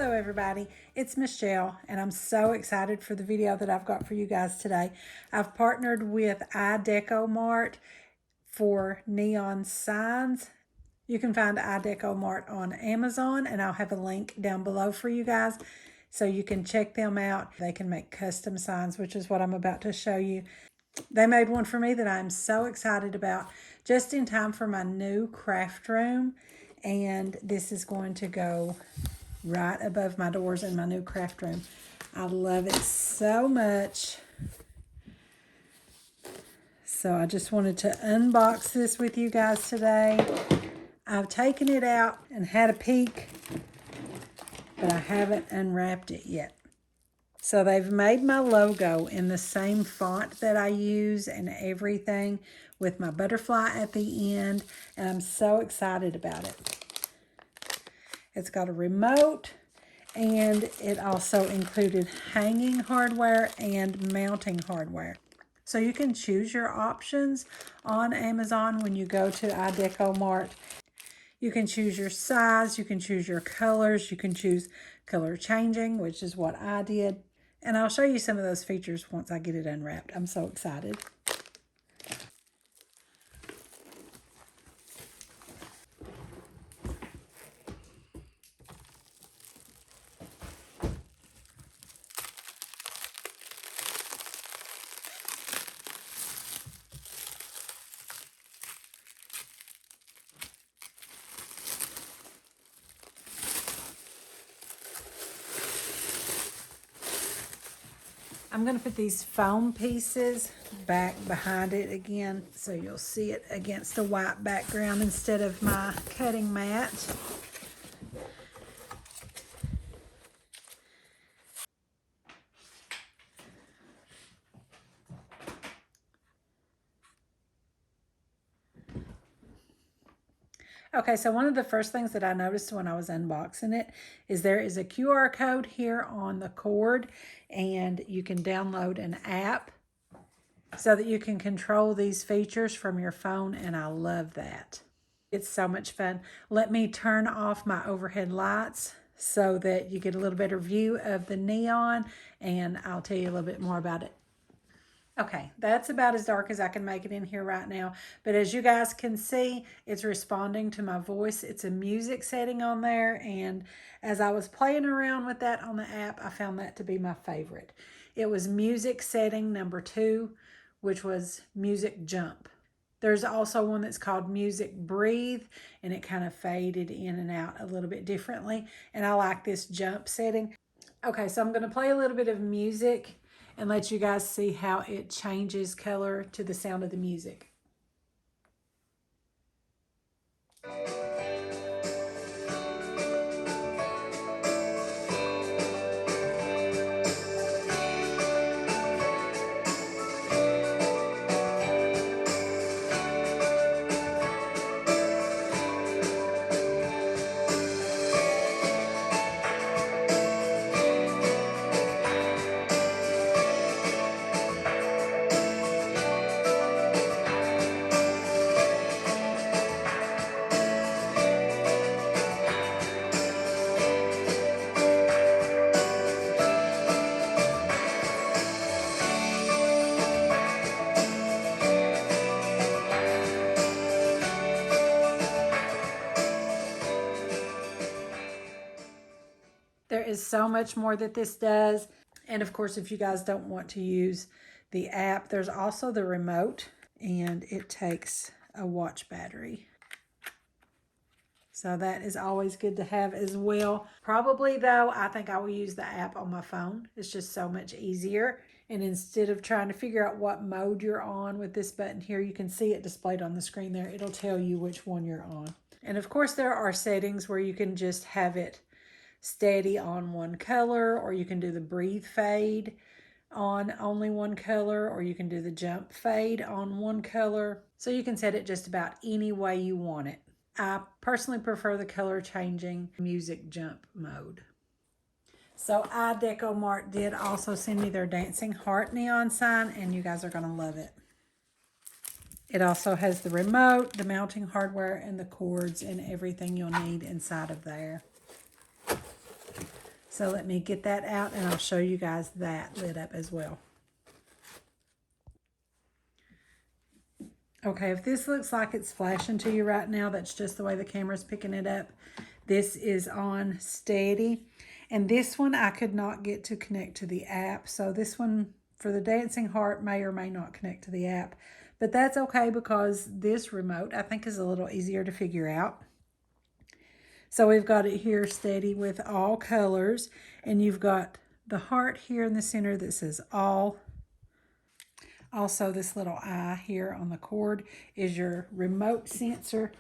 Hello everybody, it's Michelle and I'm so excited for the video that I've got for you guys today. I've partnered with iDecoMart for neon signs. You can find iDecoMart on Amazon and I'll have a link down below for you guys so you can check them out. They can make custom signs, which is what I'm about to show you. They made one for me that I'm so excited about, just in time for my new craft room, and this is going to go right above my doors in my new craft room. I love it so much. So I just wanted to unbox this with you guys today. I've taken it out and had a peek, but I haven't unwrapped it yet. So they've made my logo in the same font that I use and everything, with my butterfly at the end, and I'm so excited about it. It's got a remote, and it also included hanging hardware and mounting hardware. So you can choose your options on Amazon when you go to iDecoMart. You can choose your size, you can choose your colors, you can choose color changing, which is what I did. And I'll show you some of those features once I get it unwrapped. I'm so excited. I'm going to put these foam pieces back behind it again so you'll see it against the white background instead of my cutting mat. Okay, so one of the first things that I noticed when I was unboxing it is there is a QR code here on the cord, and you can download an app so that you can control these features from your phone, and I love that. It's so much fun. Let me turn off my overhead lights so that you get a little better view of the neon, and I'll tell you a little bit more about it. Okay, that's about as dark as I can make it in here right now. But as you guys can see, it's responding to my voice. It's a music setting on there. And as I was playing around with that on the app, I found that to be my favorite. It was music setting number 2, which was music jump. There's also one that's called music breathe, and it kind of faded in and out a little bit differently. And I like this jump setting. Okay, so I'm going to play a little bit of music and let you guys see how it changes color to the sound of the music. There is so much more that this does. And of course, if you guys don't want to use the app, there's also the remote, and it takes a watch battery. So that is always good to have as well. Probably though, I think I will use the app on my phone. It's just so much easier. And instead of trying to figure out what mode you're on with this button here, you can see it displayed on the screen there. It'll tell you which one you're on. And of course, there are settings where you can just have it steady on one color, or you can do the breathe fade on only one color, or you can do the jump fade on one color. So you can set it just about any way you want it. I personally prefer the color changing music jump mode. So iDecoMart did also send me their dancing heart neon sign, and you guys are going to love it. It also has the remote, the mounting hardware, and the cords and everything you'll need inside of there. So let me get that out and I'll show you guys that lit up as well. Okay, if this looks like it's flashing to you right now, that's just the way the camera's picking it up. This is on steady. And this one I could not get to connect to the app. So this one for the dancing heart may or may not connect to the app. But that's okay because this remote I think is a little easier to figure out. So we've got it here steady with all colors. And you've got the heart here in the center that says all. Also, this little eye here on the cord is your remote sensor.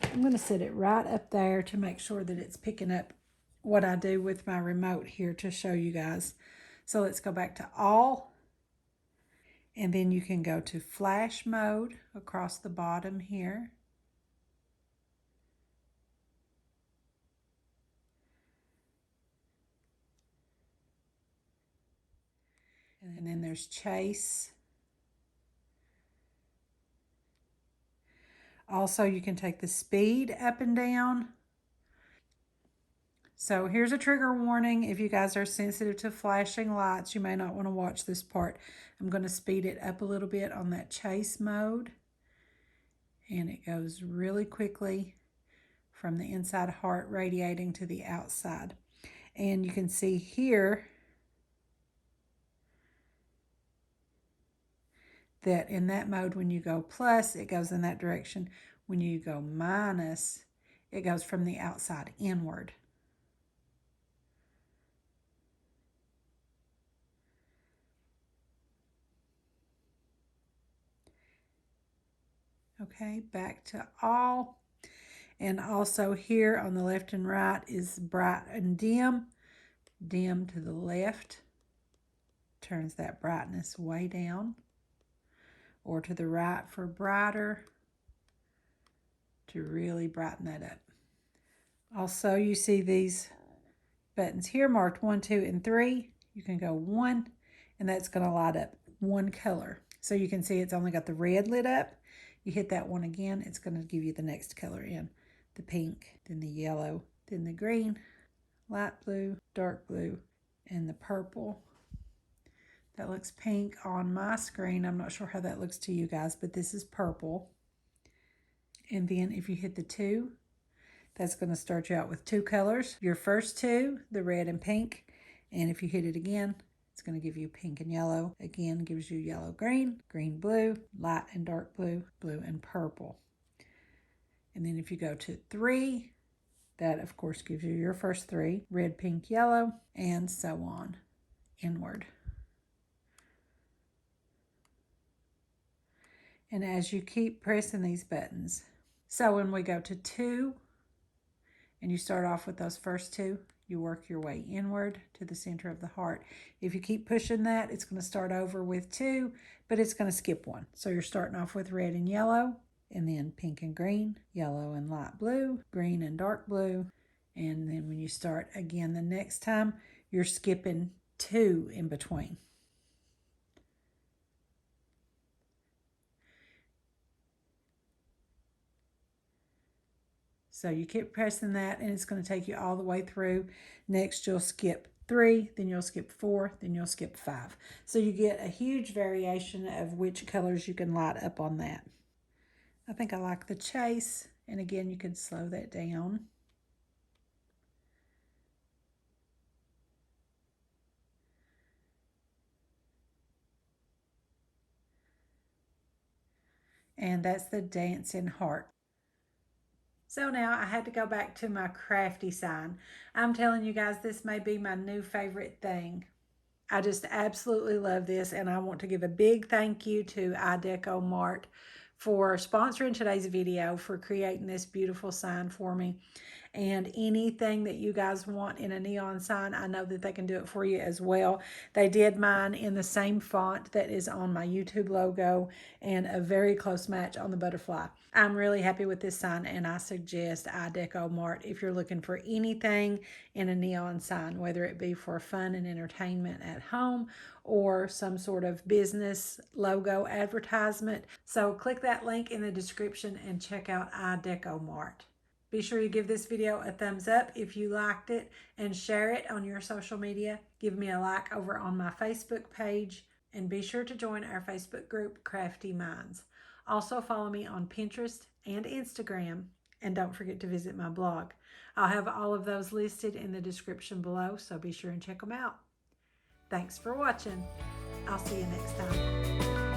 I'm going to set it right up there to make sure that it's picking up what I do with my remote here to show you guys. So let's go back to all. And then you can go to flash mode across the bottom here. And then there's chase. Also, you can take the speed up and down. So here's a trigger warning. If you guys are sensitive to flashing lights, you may not want to watch this part. I'm going to speed it up a little bit on that chase mode. And it goes really quickly from the inside heart radiating to the outside. And you can see here that in that mode, when you go plus, it goes in that direction. When you go minus, it goes from the outside inward. Okay, back to all. And also here on the left and right is bright and dim. Dim to the left turns that brightness way down. Or to the right for brighter to really brighten that up. Also, you see these buttons here marked 1, 2, and 3. You can go 1, and that's going to light up one color. So you can see it's only got the red lit up. You hit that one again, it's going to give you the next color in. The pink, then the yellow, then the green, light blue, dark blue, and the purple. That looks pink on my screen. I'm not sure how that looks to you guys, but this is purple. And then if you hit the 2, that's going to start you out with 2 colors. Your first 2, the red and pink. And if you hit it again, it's going to give you pink and yellow. Again, gives you yellow, green, green, blue, light and dark blue, blue and purple. And then if you go to 3, that of course gives you your first 3, red, pink, yellow, and so on, inward. And as you keep pressing these buttons, so when we go to 2, and you start off with those first 2, you work your way inward to the center of the heart. If you keep pushing that, it's going to start over with 2, but it's going to skip 1. So you're starting off with red and yellow, and then pink and green, yellow and light blue, green and dark blue. And then when you start again the next time, you're skipping 2 in between. So you keep pressing that and it's going to take you all the way through. Next you'll skip 3, then you'll skip 4, then you'll skip 5. So you get a huge variation of which colors you can light up on that. I think I like the chase, and again you can slow that down. And that's the dancing heart. So now I had to go back to my Craftie sign. I'm telling you guys, this may be my new favorite thing. I just absolutely love this, and I want to give a big thank you to iDecoMart for sponsoring today's video, for creating this beautiful sign for me. And anything that you guys want in a neon sign, I know that they can do it for you as well. They did mine in the same font that is on my YouTube logo and a very close match on the butterfly. I'm really happy with this sign, and I suggest iDecoMart if you're looking for anything in a neon sign, whether it be for fun and entertainment at home or some sort of business logo advertisement. So click that link in the description and check out iDecoMart. Be sure you give this video a thumbs up if you liked it and share it on your social media. Give me a like over on my Facebook page and be sure to join our Facebook group, Crafty Minds. Also follow me on Pinterest and Instagram, and don't forget to visit my blog. I'll have all of those listed in the description below, so be sure and check them out. Thanks for watching. I'll see you next time.